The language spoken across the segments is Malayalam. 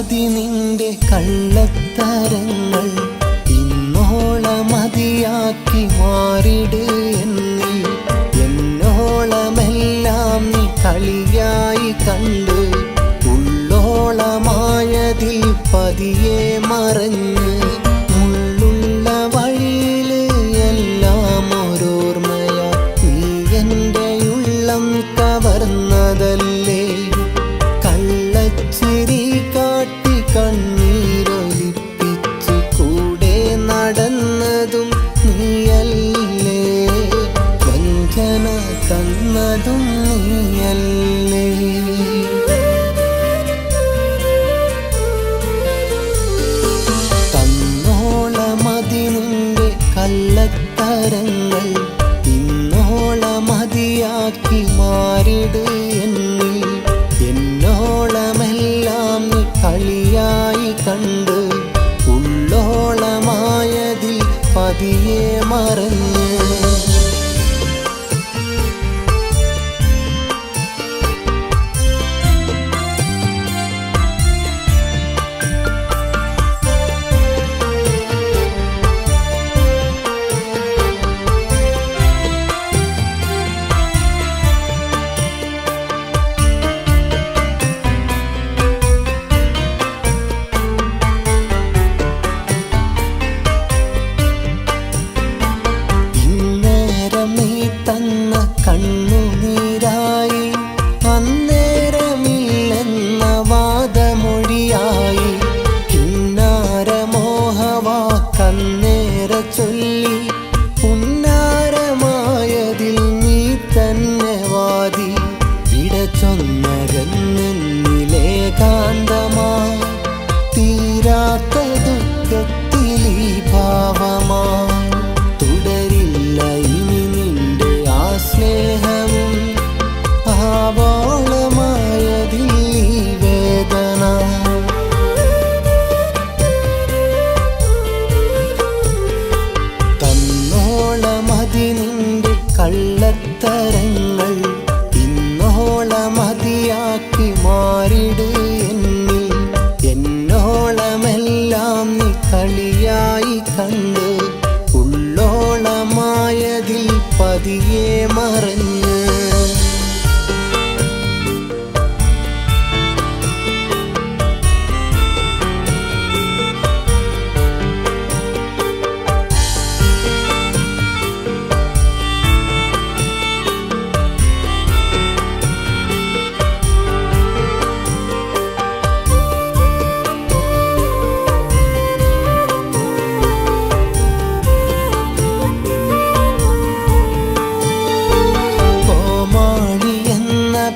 മതി നിന്റെ കള്ളത്തരങ്ങൾ ഇന്നോളമതിയാക്കി മാറിട് എന്നിൽ. എന്നോളമെല്ലാം നീ കളിയായി കണ്ട് ഉള്ളോളമായതിൽ പതിയെ മറഞ്ഞ് മുള്ളുള്ള വഴിയില് എല്ലാം ഓരോർമ്മയാ നീ എൻ്റെ ഉള്ളം കവർന്നതല്ലേ. കള്ളച്ചിരി കാട്ടി കണ്ണീരൊലിപ്പിച്ച് കൂടെ നടന്നതും നീയല്ലേ. വഞ്ചന തന്നതും നീയല്ലേ. തന്നോളമതി നിന്റെ കള്ളത്തരങ്ങൾ ഇന്നോളമതിയാക്കി മാറിട് എന്നിൽ. എന്നോളമെല്ലാം നീ കളിയായി കണ്ട് ഉള്ളോളമായതിൽ പതിയെ മറഞ്ഞ് കണ്ണുനീരായി അന്നേരമില്ലെന്ന വാദമൊഴിയായി കിന്നാരമോഹവാക്കന്നേര ചൊല്ലി പുന്നാരമായതിൽ നീ തന്നെ വാതി വിട ചൊന്നകന്നിലെ കാന്തമാ തീരാത്ത ദുഃഖത്തിലീ ഭാവമാ സ്നേഹവും ആവോളമായതിൽ വേദന. തന്നോളമതി നിന്റെ കള്ളത്തരങ്ങൾ ഇന്നോളമതിയാക്കി മാറിട് എന്നിൽ. എന്നോളമെല്ലാം നീ കളിയായി കണ്ട് ഉള്ളോളമായതിൽ പതിയെ മറഞ്ഞ്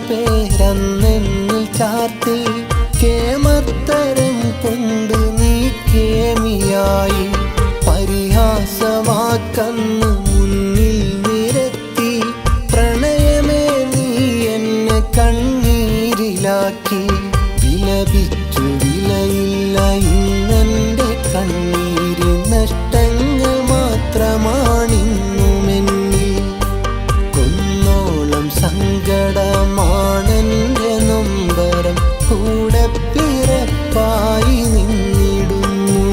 പേരന്നെന്നിൽ ചാർത്തി കേമത്തരം കൊണ്ട് നീ കേമിയായി പരിഹാസവാക്കന്ന് മുന്നിൽ നിരത്തി പ്രണയമേ നീ എന്നെ കണ്ണീരിലാക്കി. വിലപിച്ചു വിലയില്ല ഇന്നെൻ്റെ കണ്ണീര് നഷ്ടങ്ങൾ മാത്രമാണിന്നുമെന്നിൽ. കൊന്നോളം സങ്കടമാണെൻ്റെ നൊമ്പരം കൂടെ പിറപ്പായി നിന്നിടുന്നു.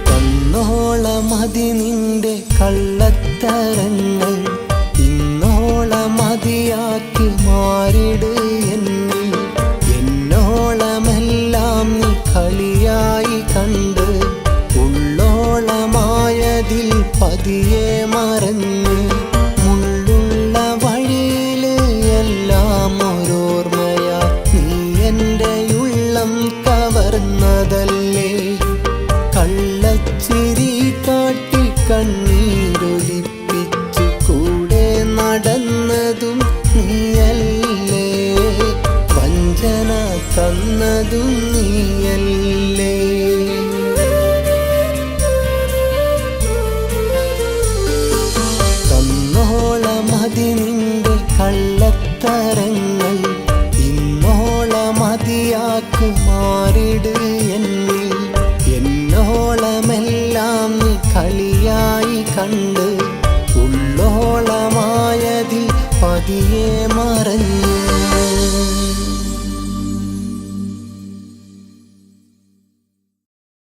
തന്നോളമതി നിന്റെ കള്ളത്തരങ്ങൾ ഇന്നോളമതിയാക്കി മാറിട് എന്നിൽ. എന്നോളമെല്ലാം നീ കളിയായി കണ്ട് ഉള്ളോളമായതിൽ പതിയെ മറഞ്ഞ് മുള്ളുള്ള വഴിയില് എല്ലാം ഓരോർമ്മയാ നീ എൻ്റെ ഉള്ളം കവർന്നതല്ലേ. കള്ളച്ചിരി കാട്ടി കണ്ണീരൊലിപ്പിച്ച് കൂടെ നടന്നതും നീയല്ലേ. വഞ്ചന തന്നതും നീയല്ലേ. തന്നോളമതി നിന്റെ കള്ളത്തരങ്ങൾ ഇന്നോളമതിയാക്കി മാറിട് എന്നിൽ. എന്നോളമെല്ലാം നീ കളിയായി കണ്ട് ഉള്ളോളമായതിൽ പതിയെ മറഞ്ഞു